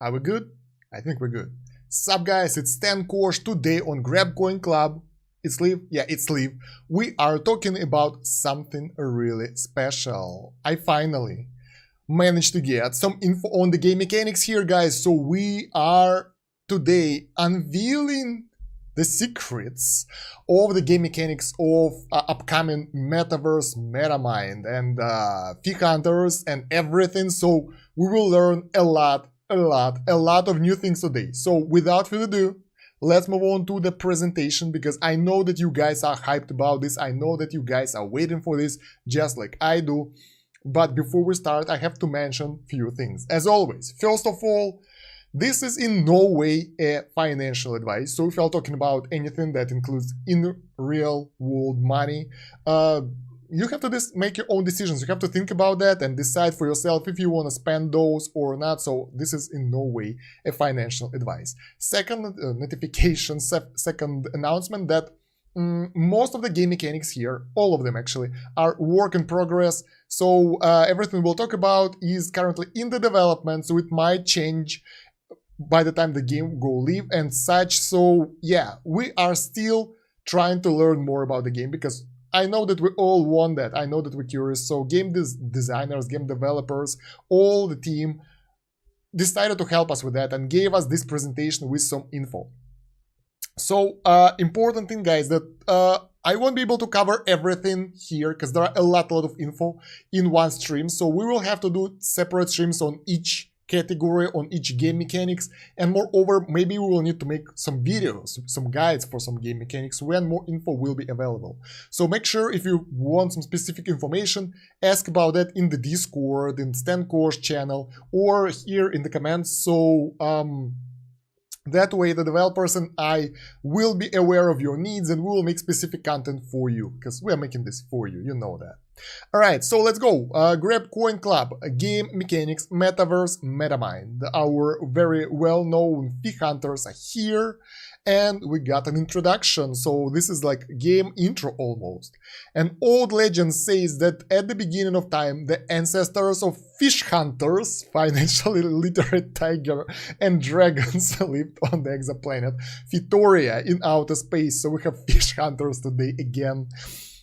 Are we good? I think we're good. Sup guys, it's Kosh. Today on GrabCoinClub. It's live? Yeah, it's live. We are talking about something really special. I finally managed to get some info on the game mechanics here, guys. So we are today unveiling the secrets of the game mechanics of upcoming metaverse, MetaMind, and fee hunters and everything. So we will learn a lot of new things today. So without further ado, let's move on to the presentation, because I know that you guys are hyped about this. I know that you guys are waiting for this just like I do. But before we start, I have to mention a few things. As always, first of all, this is in no way a financial advice. So if you're talking about anything that includes in real world money, you have to make your own decisions. You have to think about that and decide for yourself if you want to spend those or not. So this is in no way a financial advice. Second notification, second announcement that most of the game mechanics here, all of them actually, are work in progress. So everything we'll talk about is currently in the development, so it might change by the time the game go live and such. So yeah, we are still trying to learn more about the game, because I know that we all want that. I know that we're curious. So game designers, game developers, all the team decided to help us with that and gave us this presentation with some info. So important thing, guys, that I won't be able to cover everything here because there are a lot of info in one stream. So we will have to do separate streams on each category, on each game mechanics, and moreover, maybe we will need to make some videos, some guides for some game mechanics when more info will be available. So make sure, if you want some specific information, ask about that in the Discord, in Stan Kosh channel, or here in the comments. So that way the developers and I will be aware of your needs, and we will make specific content for you, because we are making this for you, you know that. Alright, so let's go. GrabCoinClub, game mechanics, metaverse, MetaMind. Our very well-known fee hunters are here, and we got an introduction. So this is like game intro almost. An old legend says that at the beginning of time, the ancestors of fish hunters, financially literate tiger and dragons, lived on the exoplanet Fitoria in outer space. So we have fish hunters today again.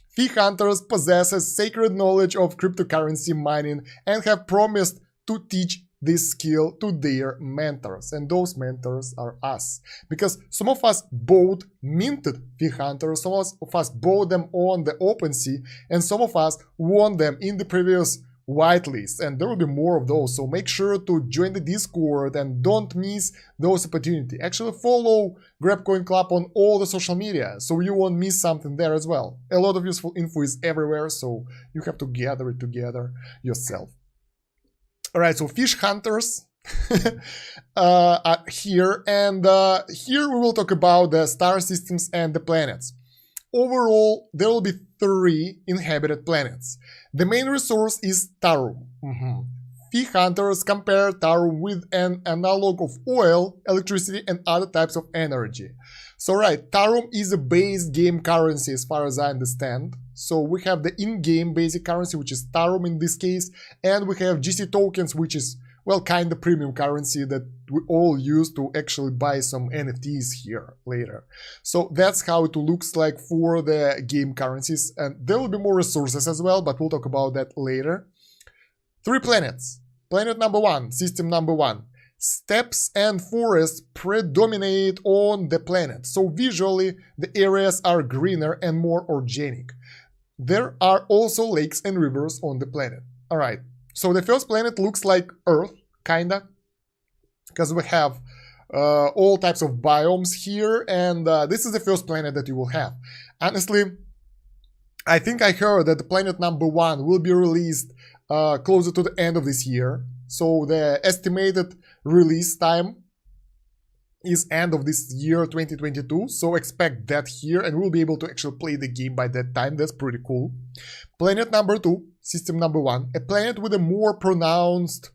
Fee hunters possess a sacred knowledge of cryptocurrency mining and have promised to teach this skill to their mentors. And those mentors are us. Because some of us bought minted fee hunters, some of us bought them on the OpenSea, and some of us won them in the previous whitelist, and there will be more of those. So make sure to join the Discord and don't miss those opportunities. Actually follow GrabCoinClub on all the social media, so you won't miss something there as well. A lot of useful info is everywhere, so you have to gather it together yourself. Alright, so fish hunters are here, and here we will talk about the star systems and the planets. Overall, there will be 3 inhabited planets. The main resource is Tarum. Fee hunters compare Tarum with an analog of oil, electricity, and other types of energy. So right, Tarum is a base game currency as far as I understand. So we have the in-game basic currency, which is Tarum in this case, and we have GC tokens, which is, well, kind of premium currency that we all use to actually buy some NFTs here later. So that's how it looks like for the game currencies, and there will be more resources as well, but we'll talk about that later. 3 planets. Planet number 1, system number 1. Steppes and forests predominate on the planet, so visually the areas are greener and more organic. There are also lakes and rivers on the planet. Alright. So the first planet looks like Earth, kinda, because we have all types of biomes here, and this is the first planet that you will have. Honestly, I think I heard that the planet number 1 will be released closer to the end of this year. So the estimated release time is end of this year, 2022. So expect that here, and we'll be able to actually play the game by that time. That's pretty cool. Planet number 2, system number 1, a planet with a more pronounced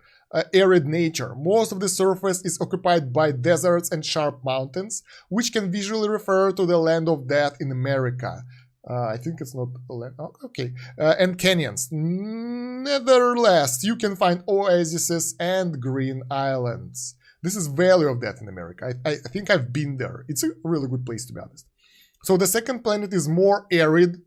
arid nature. Most of the surface is occupied by deserts and sharp mountains, which can visually refer to the land of death in America. I think it's not land. Oh, okay. And canyons. Nevertheless, you can find oases and green islands. This is value of that in America. I think I've been there. It's a really good place, to be honest. So the second planet is more arid,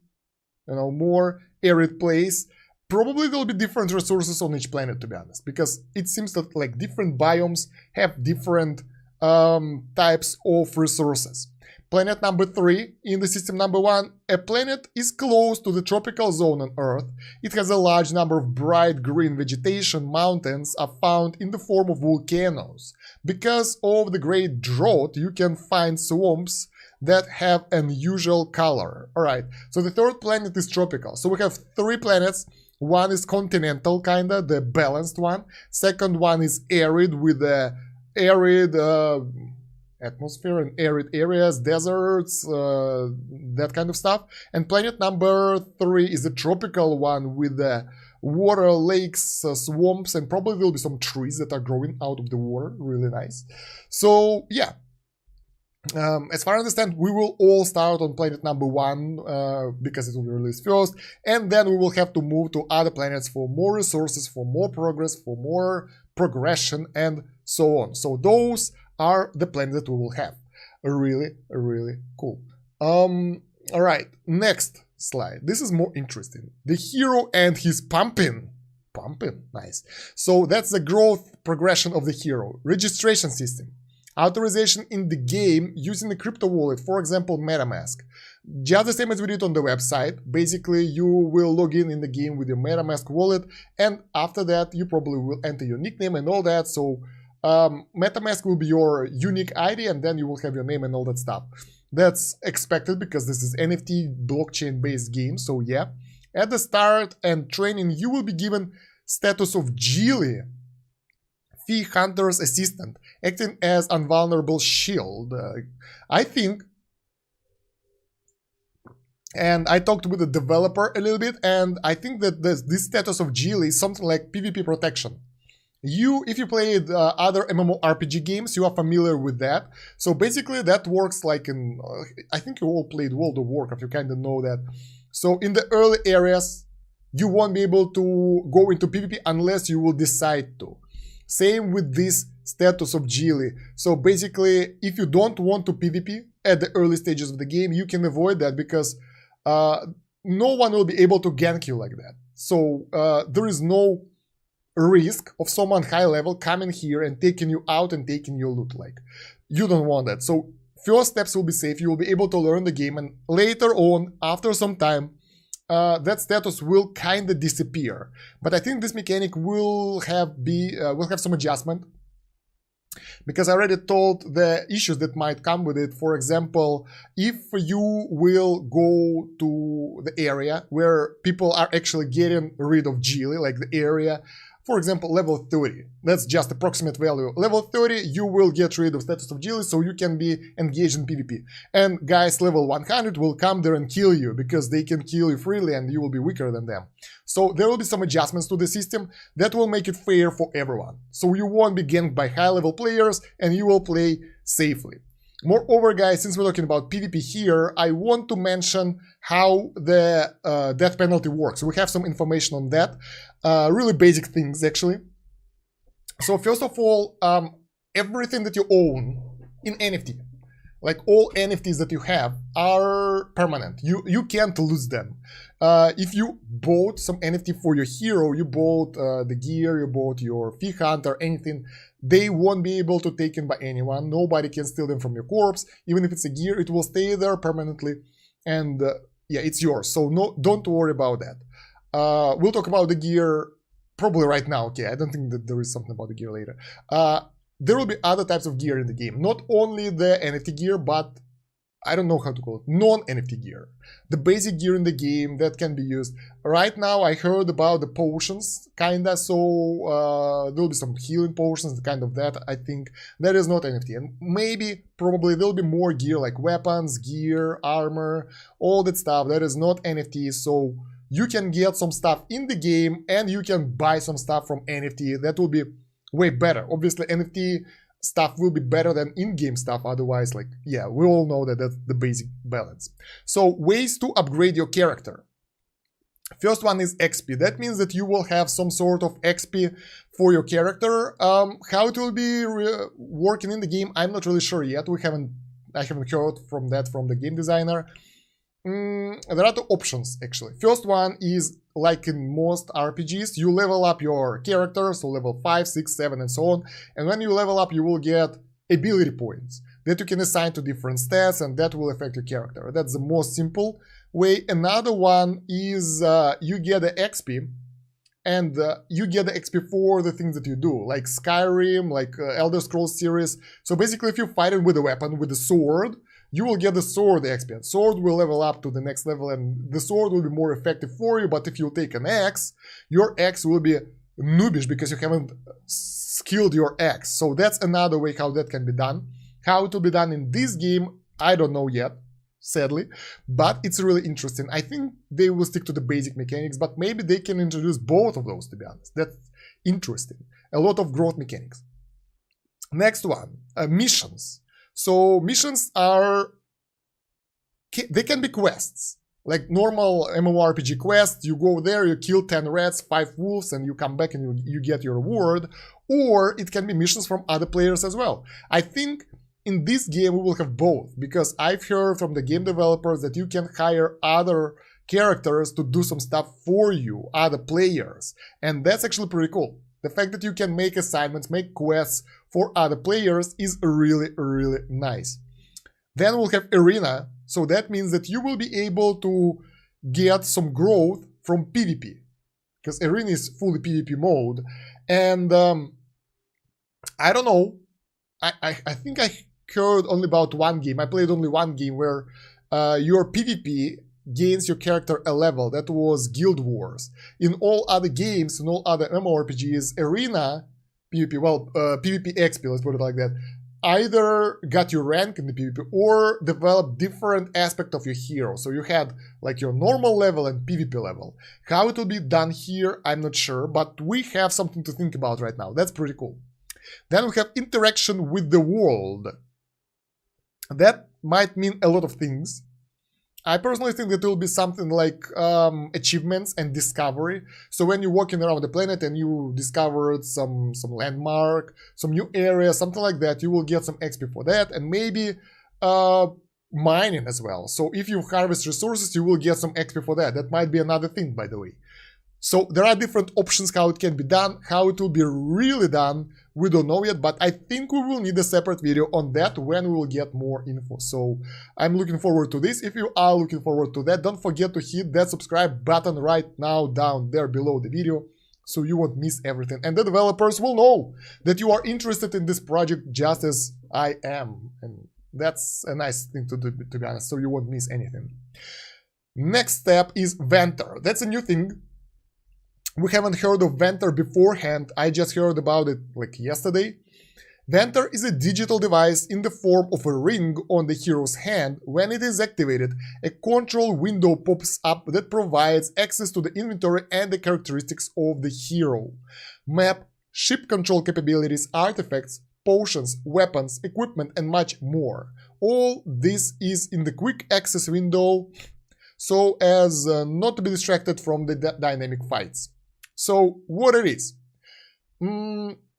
more arid place. Probably there'll be different resources on each planet, to be honest, because it seems that like different biomes have different types of resources. Planet number 3 in the system number 1, a planet is close to the tropical zone on Earth. It has a large number of bright green vegetation. Mountains are found in the form of volcanoes. Because of the great drought, you can find swamps that have unusual color. Alright, so the third planet is tropical. So we have 3 planets. One is continental, kinda, the balanced one. Second one is arid, with the arid atmosphere and arid areas, deserts, that kind of stuff. And planet number 3 is a tropical one with the water, lakes, swamps, and probably there'll be some trees that are growing out of the water. Really nice. So yeah, as far as I understand, we will all start on planet number 1 because it will be released first, and then we will have to move to other planets for more resources, for more progress, for more progression, and so on. So those are the planets that we will have. Really cool. Alright, next slide. This is more interesting. The hero and his pumping. Nice. So that's the growth progression of the hero. Registration system. Authorization in the game using the crypto wallet, for example, MetaMask. Just the same as we did on the website. Basically, you will log in the game with your MetaMask wallet, and after that, you probably will enter your nickname and all that. So MetaMask will be your unique ID, and then you will have your name and all that stuff. That's expected because this is NFT blockchain-based game. So yeah, at the start and training, you will be given status of Geely, Fee Hunter's assistant, acting as invulnerable shield. I think, and I talked with the developer a little bit, and I think that this status of Geely is something like PvP protection. If you played other MMORPG games, you are familiar with that. So basically that works like in, I think you all played World of Warcraft, you kind of know that. So in the early areas, you won't be able to go into PvP unless you will decide to. Same with this status of Geely. So basically, if you don't want to PvP at the early stages of the game, you can avoid that because no one will be able to gank you like that. So there is no risk of someone high level coming here and taking you out and taking your loot. Like, you don't want that. So first steps will be safe. You will be able to learn the game, and later on, after some time, that status will kind of disappear. But I think this mechanic will have some adjustment, because I already told the issues that might come with it. For example, if you will go to the area where people are actually getting rid of Geely, like the area, for example, level 30, that's just approximate value. Level 30, you will get rid of status of Geely, so you can be engaged in PvP. And guys level 100 will come there and kill you, because they can kill you freely and you will be weaker than them. So there will be some adjustments to the system that will make it fair for everyone. So you won't be ganked by high level players and you will play safely. Moreover, guys, since we're talking about PvP here, I want to mention how the death penalty works. We have some information on that. Really basic things, actually. So first of all, everything that you own in NFT, like all NFTs that you have, are permanent. You can't lose them. If you bought some NFT for your hero, you bought the gear, you bought your Fee Hunter, anything, they won't be able to take it by anyone. Nobody can steal them from your corpse. Even if it's a gear, it will stay there permanently, and yeah, it's yours. So no, don't worry about that. We'll talk about the gear probably right now. Okay, I don't think that there is something about the gear later. There will be other types of gear in the game. Not only the NFT gear, but I don't know how to call it, non-NFT gear. The basic gear in the game that can be used. Right now, I heard about the potions, kinda, so there'll be some healing potions, kind of that, I think. That is not NFT. And maybe, probably, there'll be more gear, like weapons, gear, armor, all that stuff. That is not NFT, so you can get some stuff in the game, and you can buy some stuff from NFT. That will be way better. Obviously, NFT stuff will be better than in-game stuff, otherwise, like, yeah, we all know that that's the basic balance. So, ways to upgrade your character. First one is XP. That means that you will have some sort of XP for your character. How it will be working in the game, I'm not really sure yet. I haven't heard from that from the game designer. There are two options actually. First one is like in most RPGs, you level up your character, so level 5, 6, 7 and so on. And when you level up, you will get ability points that you can assign to different stats, and that will affect your character. That's the most simple way. Another one is you get the XP, and you get the XP for the things that you do, like Skyrim, like Elder Scrolls series. So basically, if you're fighting with a weapon, with a sword, you will get the sword XP. Sword will level up to the next level, and the sword will be more effective for you. But if you take an axe, your axe will be noobish because you haven't skilled your axe. So that's another way how that can be done. How it will be done in this game, I don't know yet, sadly, but it's really interesting. I think they will stick to the basic mechanics, but maybe they can introduce both of those, to be honest. That's interesting. A lot of growth mechanics. Next one, missions. So missions they can be quests. Like normal MMORPG quests, you go there, you kill 10 rats, 5 wolves, and you come back and you get your reward. Or it can be missions from other players as well. I think in this game we will have both, because I've heard from the game developers that you can hire other characters to do some stuff for you, other players. And that's actually pretty cool. The fact that you can make assignments, make quests for other players is really, really nice. Then we'll have Arena. So that means that you will be able to get some growth from PvP, because Arena is fully PvP mode. And I don't know, I think I heard only about one game. I played only one game where your PvP gains your character a level. That was Guild Wars. In all other games, in all other MMORPGs, Arena PvP, well, PvP XP, let's put it like that, either got your rank in the PvP or developed different aspect of your hero. So you had like your normal level and PvP level. How it will be done here, I'm not sure, but we have something to think about right now. That's pretty cool. Then we have interaction with the world. That might mean a lot of things. I personally think that it will be something like achievements and discovery. So when you're walking around the planet and you discovered some landmark, some new area, something like that, you will get some XP for that, and maybe mining as well. So if you harvest resources, you will get some XP for that. That might be another thing, by the way. So there are different options how it can be done. How it will be really done, we don't know yet, but I think we will need a separate video on that when we will get more info. So I'm looking forward to this. If you are looking forward to that, don't forget to hit that subscribe button right now down there below the video, so you won't miss everything. And the developers will know that you are interested in this project just as I am. And that's a nice thing to do, to be honest, so you won't miss anything. Next step is Venter. That's a new thing. We haven't heard of Venter beforehand. I just heard about it like yesterday. Venter is a digital device in the form of a ring on the hero's hand. When it is activated, a control window pops up that provides access to the inventory and the characteristics of the hero. Map, ship control capabilities, artifacts, potions, weapons, equipment, and much more. All this is in the quick access window, so as not to be distracted from the dynamic fights. So what it is?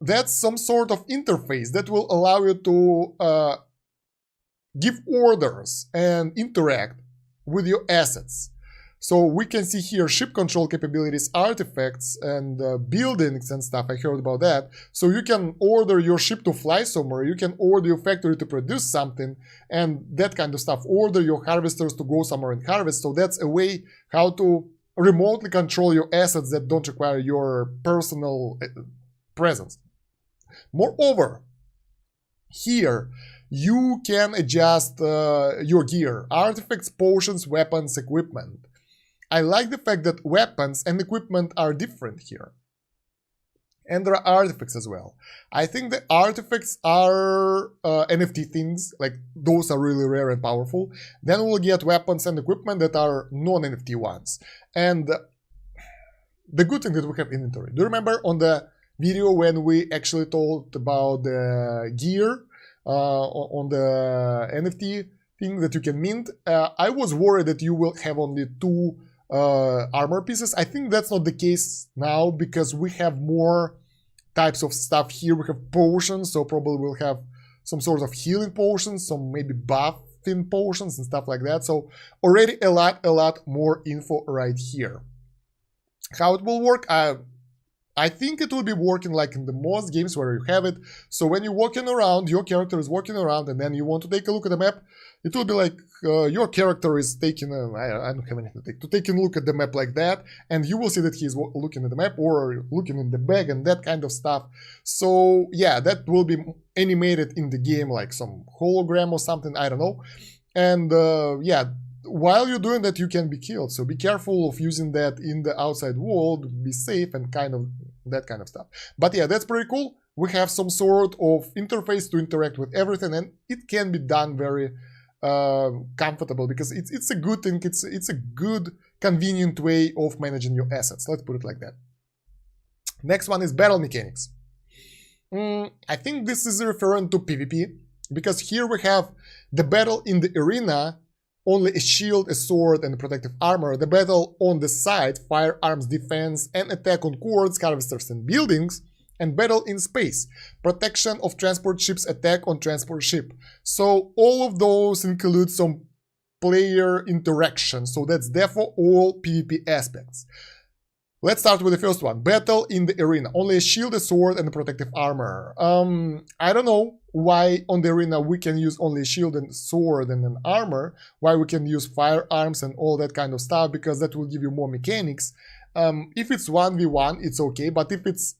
That's some sort of interface that will allow you to give orders and interact with your assets. So we can see here ship control capabilities, artifacts, and buildings and stuff. I heard about that. So you can order your ship to fly somewhere. You can order your factory to produce something and that kind of stuff. Order your harvesters to go somewhere and harvest. So that's a way how to remotely control your assets that don't require your personal presence. Moreover, here you can adjust your gear, artifacts, potions, weapons, equipment. I like the fact that weapons and equipment are different here. And there are artifacts as well. I think the artifacts are NFT things, like those are really rare and powerful. Then we'll get weapons and equipment that are non-NFT ones. And the good thing that we have inventory. Do you remember on the video when we actually talked about the gear on the NFT thing that you can mint? I was worried that you will have only 2 armor pieces. I think that's not the case now because we have more types of stuff here. We have potions, so probably we'll have some sort of healing potions, some maybe buffing potions and stuff like that. So already a lot more info right here. How it will work? I think it will be working like in the most games where you have it. So when you're walking around, your character is walking around, and then you want to take a look at the map, it will be like your character is taking I don't have anything to take a look at the map like that, and you will see that he's looking at the map or looking in the bag and that kind of stuff. So yeah, that will be animated in the game like some hologram or something, I don't know. And yeah, while you're doing that, you can be killed. So be careful of using that in the outside world, be safe and kind of that kind of stuff. But yeah, that's pretty cool. We have some sort of interface to interact with everything, and it can be done very comfortable because it's a good thing. It's a good, convenient way of managing your assets. Let's put it like that. Next one is battle mechanics. I think this is referring to PvP because here we have the battle in the arena, only a shield, a sword, and a protective armor. The battle on the side, firearms, defense, and attack on cords, harvesters, and buildings. And battle in space, protection of transport ships, attack on transport ship. So all of those include some player interaction. So that's therefore all PvP aspects. Let's start with the first one. Battle in the arena. Only a shield, a sword, and a protective armor. I don't know why on the arena we can use only a shield and sword and an armor. Why we can use firearms and all that kind of stuff, because that will give you more mechanics. If it's 1v1, it's okay. But if it's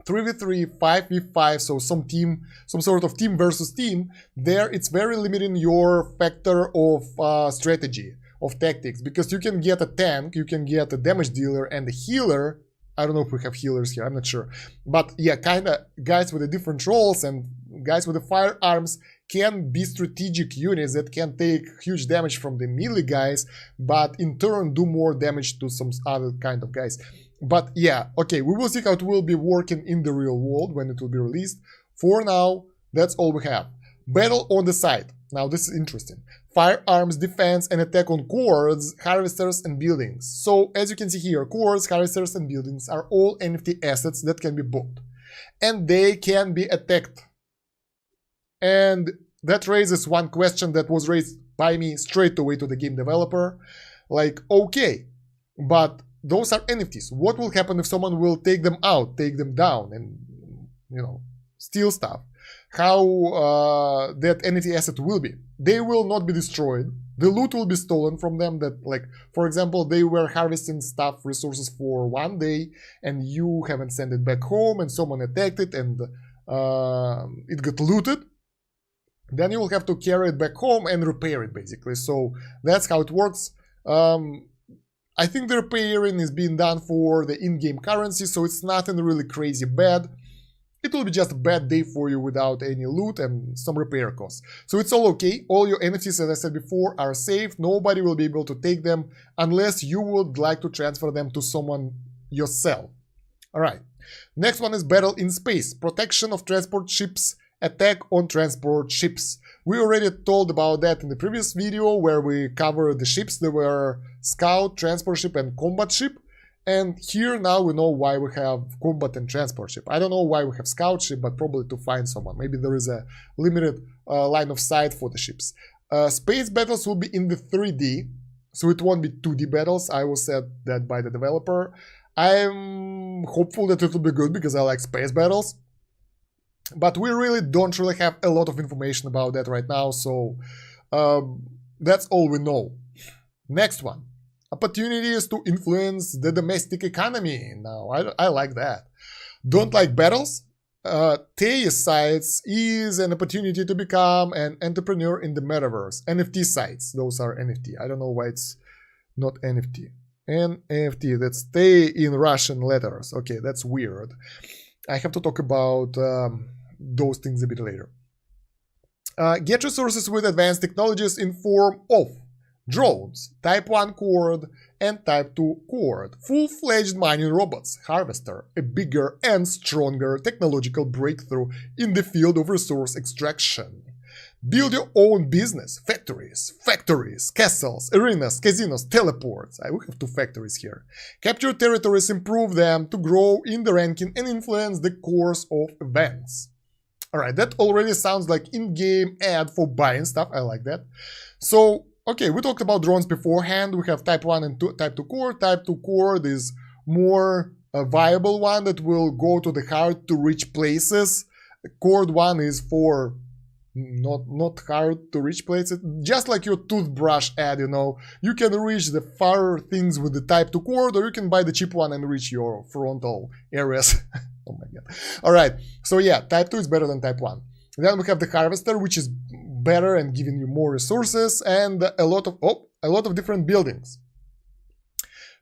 3v3, 5v5, so some sort of team versus team, there it's very limiting your factor of strategy, of tactics, because you can get a tank, you can get a damage dealer and a healer. I don't know if we have healers here, I'm not sure. But yeah, kind of guys with the different roles and guys with the firearms can be strategic units that can take huge damage from the melee guys, but in turn do more damage to some other kind of guys. But yeah, okay, we will see how it will be working in the real world when it will be released. For now, that's all we have. Battle on the side. Now this is interesting. Firearms, defense, and attack on cords, harvesters, and buildings. So as you can see here, cords, harvesters, and buildings are all NFT assets that can be bought. And they can be attacked. And that raises one question that was raised by me straight away to the game developer. Like, okay, but those are NFTs. What will happen if someone will take them out, take them down, and, you know, steal stuff? How that NFT asset will be? They will not be destroyed. The loot will be stolen from them. That, like, for example, they were harvesting stuff, resources for one day, and you haven't sent it back home, and someone attacked it, and it got looted. Then you will have to carry it back home and repair it, basically. So that's how it works. I think the repairing is being done for the in-game currency, so it's nothing really crazy bad. It will be just a bad day for you without any loot and some repair costs. So it's all okay. All your NFTs, as I said before, are safe. Nobody will be able to take them unless you would like to transfer them to someone yourself. Alright. Next one is battle in space. Protection of transport ships. Attack on transport ships. We already told about that in the previous video where we covered the ships. There were scout, transport ship, and combat ship. And here now we know why we have combat and transport ship. I don't know why we have scout ship, but probably to find someone. Maybe there is a limited line of sight for the ships. Space battles will be in the 3D, so it won't be 2D battles. I was said that by the developer. I'm hopeful that it will be good because I like space battles. But we really don't have a lot of information about that right now, so that's all we know. Next one. Opportunities to influence the domestic economy. Now, I like that. Don't like battles? Sites is an opportunity to become an entrepreneur in the metaverse. NFT sites, those are NFT. I don't know why it's not NFT. NFT, that's stay in Russian letters. Okay, that's weird. I have to talk about those things a bit later. Get resources with advanced technologies in form of drones, Type 1 cord and Type 2 cord, full-fledged mining robots, harvester, a bigger and stronger technological breakthrough in the field of resource extraction. Build your own business, factories, castles, arenas, casinos, teleports. We have 2 factories here. Capture territories, improve them to grow in the ranking and influence the course of events. Alright, that already sounds like in-game ad for buying stuff. I like that. So, okay, we talked about drones beforehand. We have type 1 and type 2 core. Type 2 core is more a viable one that will go to the hard to reach places. Core 1 is for not hard to reach places, just like your toothbrush ad, you know. You can reach the far things with the type 2 cord, or you can buy the cheap one and reach your frontal areas. Oh my god. Alright, so yeah, type 2 is better than type 1. Then we have the harvester, which is better and giving you more resources and a lot of different buildings.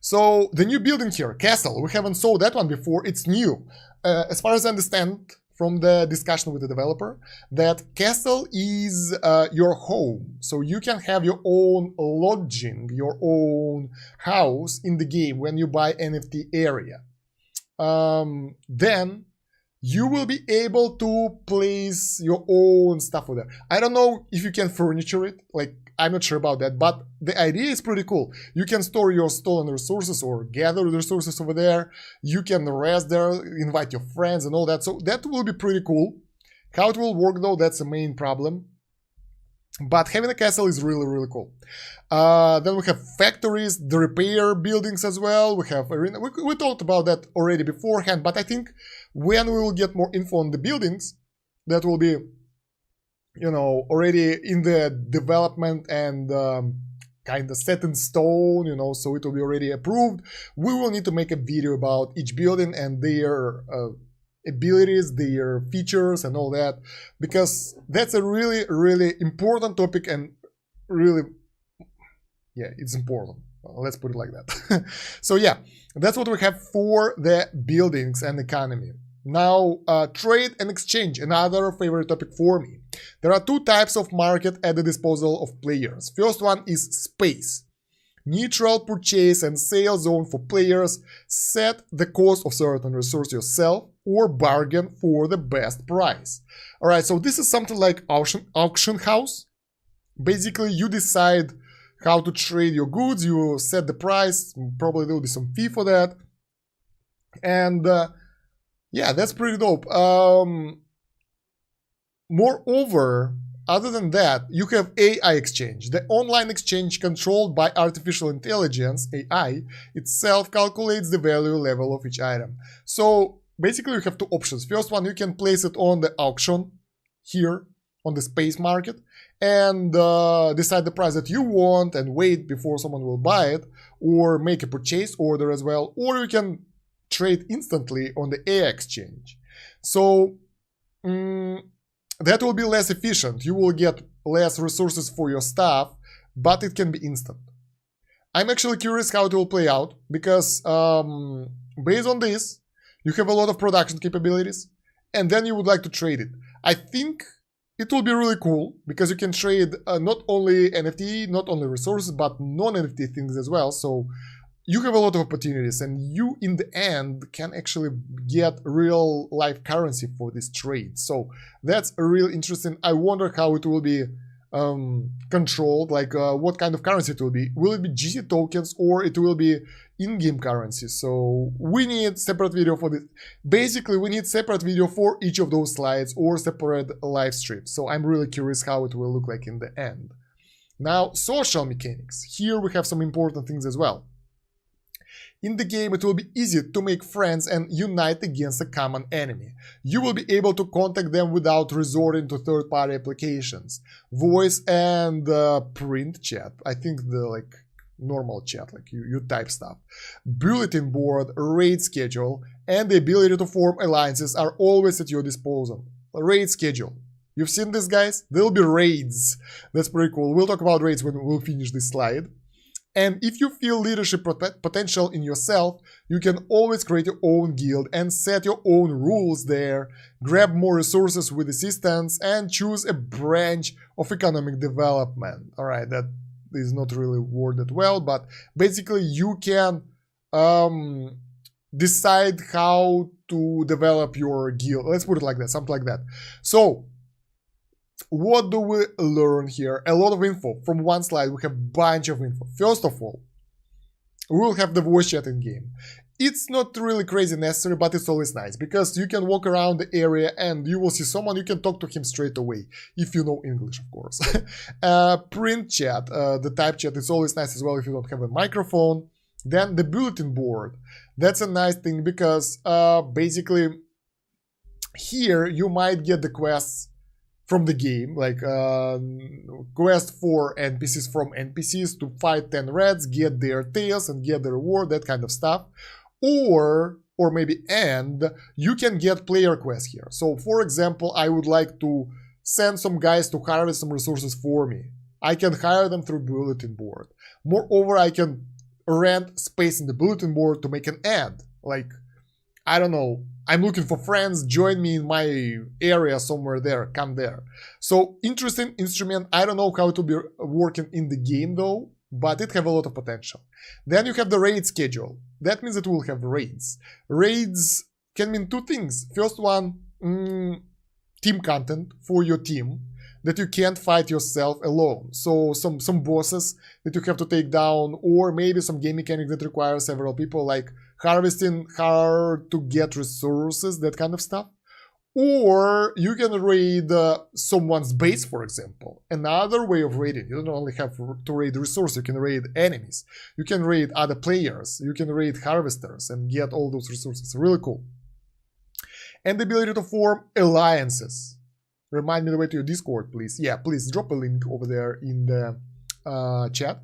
So the new building here, castle, we haven't saw that one before, it's new. As far as I understand from the discussion with the developer, that castle is your home. So you can have your own lodging, your own house in the game when you buy NFT area. Then you will be able to place your own stuff over there. I don't know if you can furniture it, like I'm not sure about that, but the idea is pretty cool. You can store your stolen resources or gather the resources over there. You can rest there, invite your friends and all that. So that will be pretty cool. How it will work though, that's the main problem. But having a castle is really, really cool. Then we have factories, the repair buildings as well. We have arena. We talked about that already beforehand, but I think when we will get more info on the buildings, that will be, you know, already in the development and kind of set in stone, you know, so it will be already approved. We will need to make a video about each building and their abilities, their features and all that, because that's a really, really important topic and really, yeah, it's important. Let's put it like that. So yeah, that's what we have for the buildings and economy. Now, trade and exchange, another favorite topic for me. There are 2 types of market at the disposal of players. First one is space. Neutral purchase and sale zone for players. Set the cost of certain resource yourself or bargain for the best price. Alright, so this is something like auction house. Basically, you decide how to trade your goods, you set the price, probably there will be some fee for that. And yeah, that's pretty dope. Moreover, other than that, you have AI exchange. The online exchange controlled by artificial intelligence, AI, itself calculates the value level of each item. So basically you have 2 options. First one, you can place it on the auction here on the space market and decide the price that you want and wait before someone will buy it, or make a purchase order as well, or you can trade instantly on the AI exchange. So that will be less efficient. You will get less resources for your stuff, but it can be instant. I'm actually curious how it will play out, because based on this, you have a lot of production capabilities, and then you would like to trade it. I think it will be really cool, because you can trade not only NFT, not only resources, but non-NFT things as well. So you have a lot of opportunities, and you, in the end, can actually get real life currency for this trade. So that's real interesting. I wonder how it will be controlled, like what kind of currency it will be. Will it be GC tokens or it will be in-game currency? So we need separate video for this. Basically, we need separate video for each of those slides or separate live streams. So I'm really curious how it will look like in the end. Now, social mechanics. Here we have some important things as well. In the game, it will be easy to make friends and unite against a common enemy. You will be able to contact them without resorting to third-party applications. Voice and print chat. I think the normal chat, like you type stuff. Bulletin board, raid schedule, and the ability to form alliances are always at your disposal. Raid schedule. You've seen this, guys? There will be raids. That's pretty cool. We'll talk about raids when we'll finish this slide. And if you feel leadership potential in yourself, you can always create your own guild and set your own rules there, grab more resources with assistance, and choose a branch of economic development. Alright, that is not really worded well, but basically you can decide how to develop your guild. Let's put it like that, something like that. So, What do we learn here? A lot of info. From one slide, we have a bunch of info. First of all, we will have the voice chat in game. It's not really crazy necessary, but it's always nice because you can walk around the area and you will see someone, you can talk to him straight away, if you know English, of course. Print chat, the type chat, is always nice as well if you don't have a microphone. Then the bulletin board. That's a nice thing because basically here you might get the quests from the game, like quest for NPCs from NPCs to fight 10 reds, get their tails and get the reward, that kind of stuff. Or maybe you can get player quests here. So for example, I would like to send some guys to harvest some resources for me. I can hire them through bulletin board. Moreover, I can rent space in the bulletin board to make an ad. Like, I don't know, I'm looking for friends, join me in my area somewhere there, come there. So interesting instrument. I don't know how it will be working in the game though, but it have a lot of potential. Then you have the raid schedule. That means that we'll have raids. Raids can mean two things. First one, team content for your team that you can't fight yourself alone. So some bosses that you have to take down, or maybe some game mechanic that requires several people, like harvesting hard to get resources, that kind of stuff. Or you can raid someone's base, for example. Another way of raiding, you don't only have to raid resources, you can raid enemies. You can raid other players, you can raid harvesters and get all those resources. Really cool. And the ability to form alliances. Remind me the way to your Discord, please. Yeah, please drop a link over there in the chat.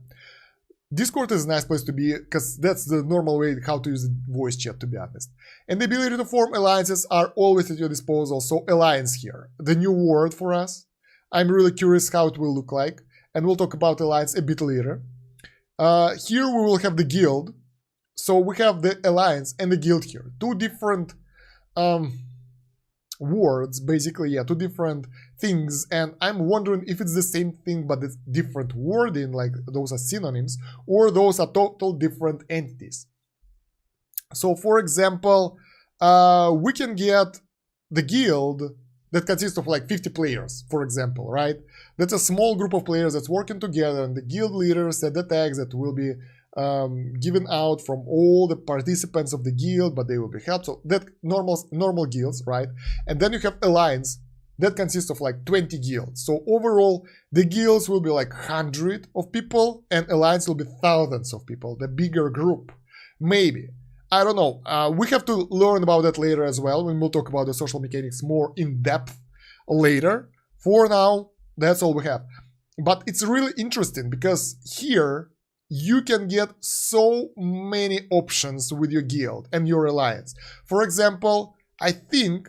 Discord is a nice place to be because that's the normal way how to use the voice chat, to be honest. And the ability to form alliances are always at your disposal. So alliance here, the new word for us. I'm really curious how it will look like, and we'll talk about alliance a bit later. Here we will have the guild. So we have the alliance and the guild here. Two different words, basically, yeah, two different things, and I'm wondering if it's the same thing but it's different wording, like those are synonyms, or those are total different entities. So for example, we can get the guild that consists of like 50 players, for example, right? That's a small group of players that's working together, and the guild leader set the tags that will be given out from all the participants of the guild, but they will be helped. So that normal guilds, right? And then you have alliance that consists of like 20 guilds. So overall, the guilds will be like 100 of people, and alliance will be thousands of people, the bigger group. Maybe. I don't know. We have to learn about that later as well, when we'll talk about the social mechanics more in depth later. For now, that's all we have. But it's really interesting because here, you can get so many options with your guild and your alliance. For example, I think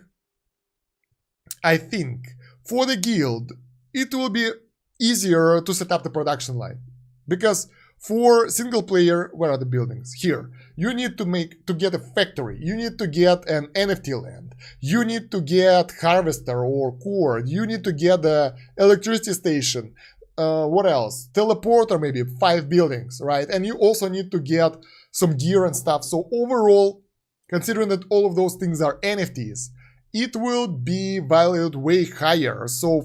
for the guild, it will be easier to set up the production line. Because for single player, where are the buildings? Here. You need to get a factory. You need to get an NFT land. You need to get harvester or cord. You need to get the electricity station. What else? Teleporter, maybe 5 buildings, right? And you also need to get some gear and stuff. So overall, considering that all of those things are NFTs, it will be valued way higher. So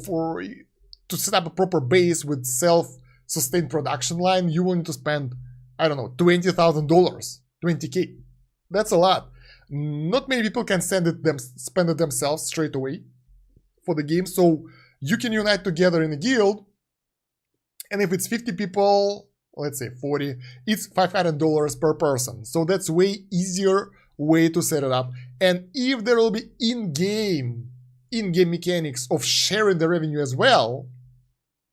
to set up a proper base with self-sustained production line, you will need to spend, I don't know, $20,000, $20K. That's a lot. Not many people can spend it themselves straight away for the game. So you can unite together in a guild. And if it's 50 people, let's say 40, it's $500 per person. So that's way easier way to set it up. And if there will be in-game mechanics of sharing the revenue as well,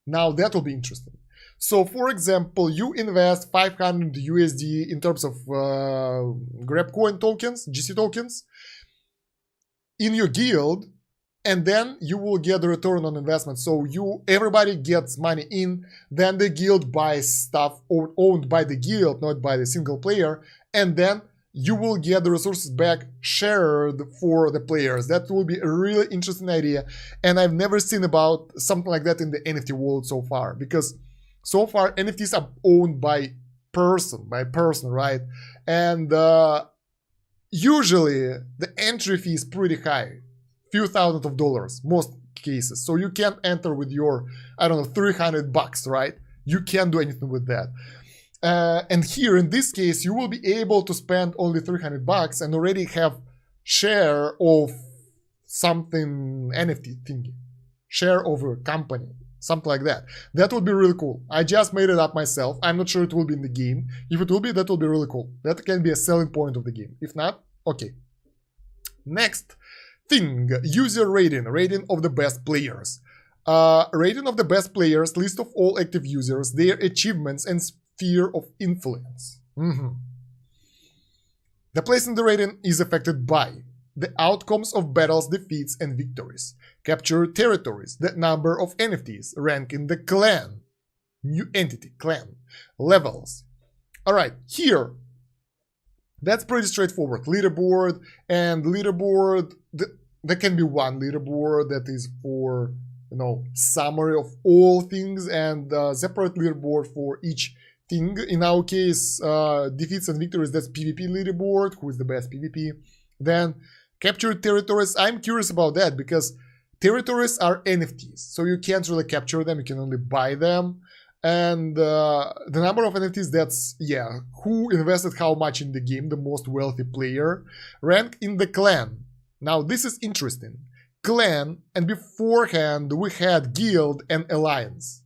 now that will be interesting. So for example, you invest 500 USD in terms of GrabCoin tokens, GC tokens, in your guild, and then you will get the return on investment. So everybody gets money in, then the guild buys stuff owned by the guild, not by the single player, and then you will get the resources back shared for the players. That will be a really interesting idea, and I've never seen about something like that in the NFT world so far, because so far NFTs are owned by person, right? And usually the entry fee is pretty high. Few thousands of dollars, most cases. So you can't enter with your, I don't know, $300, right? You can't do anything with that. And here in this case, you will be able to spend only $300 and already have share of something NFT thingy, share of a company, something like that. That would be really cool. I just made it up myself. I'm not sure it will be in the game. If it will be, that will be really cool. That can be a selling point of the game. If not, okay. Next thing, user rating of the best players. Rating of the best players, list of all active users, their achievements and sphere of influence. The place in the rating is affected by the outcomes of battles, defeats, and victories, captured territories, the number of NFTs, rank in the clan, new entity, clan, levels. Alright, here, that's pretty straightforward. Leaderboard, and leaderboard, there can be one leaderboard that is for, you know, summary of all things, and separate leaderboard for each thing. In our case, defeats and victories, that's PvP leaderboard, who is the best PvP. Then captured territories, I'm curious about that because territories are NFTs, so you can't really capture them, you can only buy them. And the number of NFTs, that's, yeah, who invested how much in the game, the most wealthy player. Rank in the clan. Now this is interesting. Clan, and beforehand we had guild and alliance.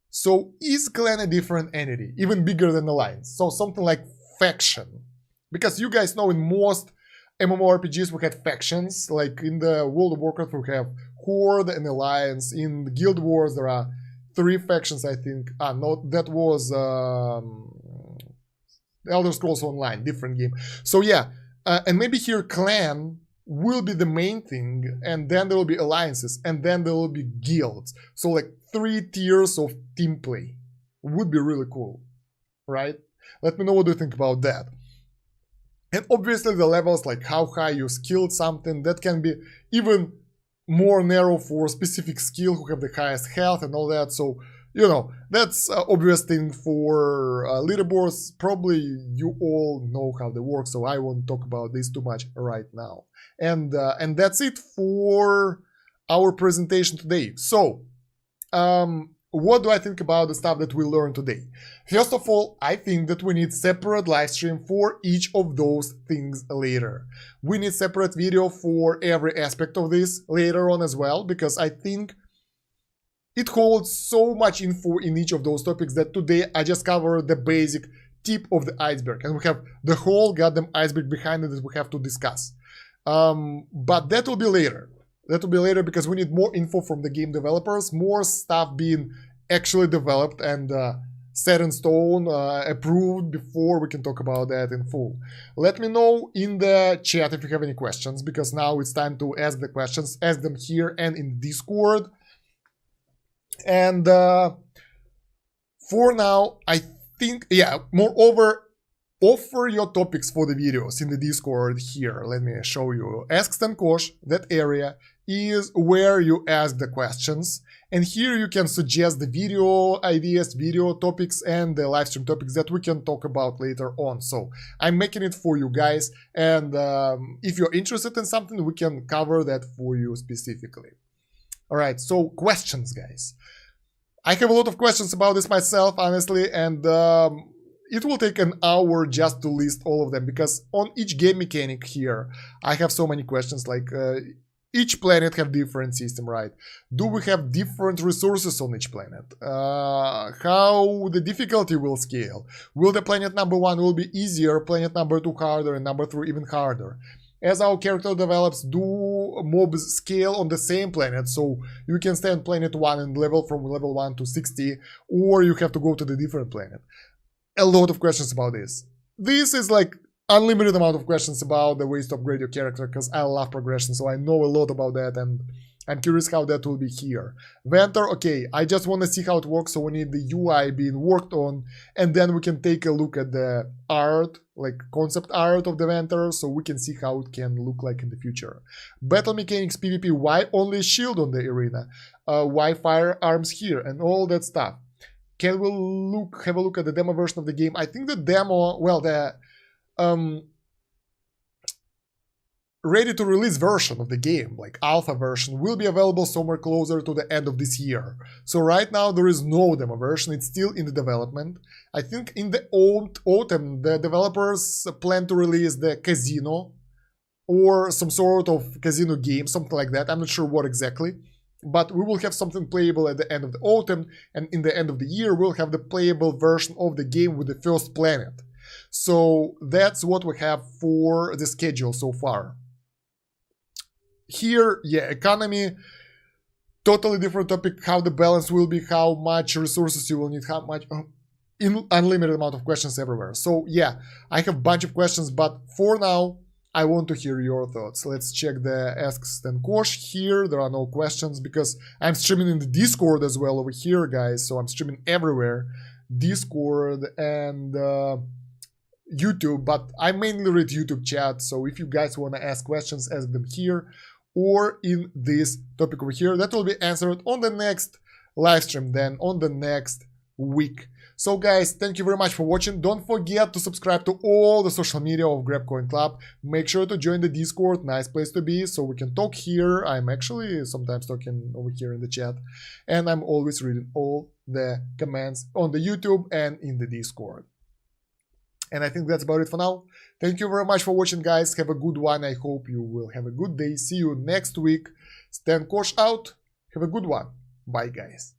So is clan a different entity, even bigger than alliance? So something like faction. Because you guys know in most MMORPGs we had factions, like in the World of Warcraft we have Horde and Alliance. In the Guild Wars there are 3 factions, I think. No, that was Elder Scrolls Online, different game. So yeah, and maybe here clan will be the main thing, and then there will be alliances, and then there will be guilds. So like 3 tiers of team play. Would be really cool, right? Let me know what you think about that. And obviously the levels, like how high you skilled something, that can be even more narrow for specific skill, who have the highest health and all that. So, you know, that's an obvious thing for leaderboards. Probably you all know how they work, so I won't talk about this too much right now. And that's it for our presentation today. So, what do I think about the stuff that we learned today? First of all, I think that we need separate live stream for each of those things later. We need separate video for every aspect of this later on as well, because I think it holds so much info in each of those topics that today I just covered the basic tip of the iceberg, and we have the whole goddamn iceberg behind it that we have to discuss. But that will be later. That will be later because we need more info from the game developers, more stuff being actually developed and set in stone, approved before we can talk about that in full. Let me know in the chat if you have any questions, because now it's time to ask the questions. Ask them here and in Discord. And for now, I think, yeah, moreover, offer your topics for the videos in the Discord here. Let me show you. Ask Stan Kosh, that area is where you ask the questions. And here you can suggest the video ideas, video topics, and the live stream topics that we can talk about later on. So I'm making it for you guys. And if you're interested in something, we can cover that for you specifically. All right, so questions, guys. I have a lot of questions about this myself, honestly, and it will take an hour just to list all of them, because on each game mechanic here, I have so many questions, like each planet have different system, right? Do we have different resources on each planet? How the difficulty will scale? Will the planet number 1 will be easier, planet number 2 harder, and number 3 even harder? As our character develops, do mobs scale on the same planet, so you can stay on planet 1 and level from level 1 to 60, or you have to go to the different planet? A lot of questions about this. This is like unlimited amount of questions about the ways to upgrade your character, because I love progression, so I know a lot about that, and I'm curious how that will be here. Ventor, okay, I just want to see how it works, so we need the UI being worked on, and then we can take a look at the art, like concept art of the Ventor, so we can see how it can look like in the future. Battle mechanics, PvP, why only shield on the arena? Why firearms here, and all that stuff. Can we have a look at the demo version of the game? I think the demo, well, ready to release version of the game, like alpha version, will be available somewhere closer to the end of this year. So right now there is no demo version, it's still in the development. I think in the autumn the developers plan to release the casino or some sort of casino game, something like that. I'm not sure what exactly, but we will have something playable at the end of the autumn, and in the end of the year we'll have the playable version of the game with the first planet. So that's what we have for the schedule so far. Here, yeah, economy, totally different topic, how the balance will be, how much resources you will need, how much, unlimited amount of questions everywhere. So yeah, I have a bunch of questions, but for now, I want to hear your thoughts. Let's check the Ask Stan Kosh. Here, there are no questions because I'm streaming in the Discord as well over here, guys. So I'm streaming everywhere, Discord and YouTube, but I mainly read YouTube chat. So if you guys want to ask questions, ask them here or in this topic over here. That will be answered on the next live stream, then on the next week. So guys, thank you very much for watching. Don't forget to subscribe to all the social media of GrabCoinClub. Make sure to join the Discord, nice place to be, so we can talk here. I'm actually sometimes talking over here in the chat, and I'm always reading all the comments on the YouTube and in the Discord. And I think that's about it for now. Thank you very much for watching, guys. Have a good one. I hope you will have a good day. See you next week. Stan Kosh out. Have a good one. Bye, guys.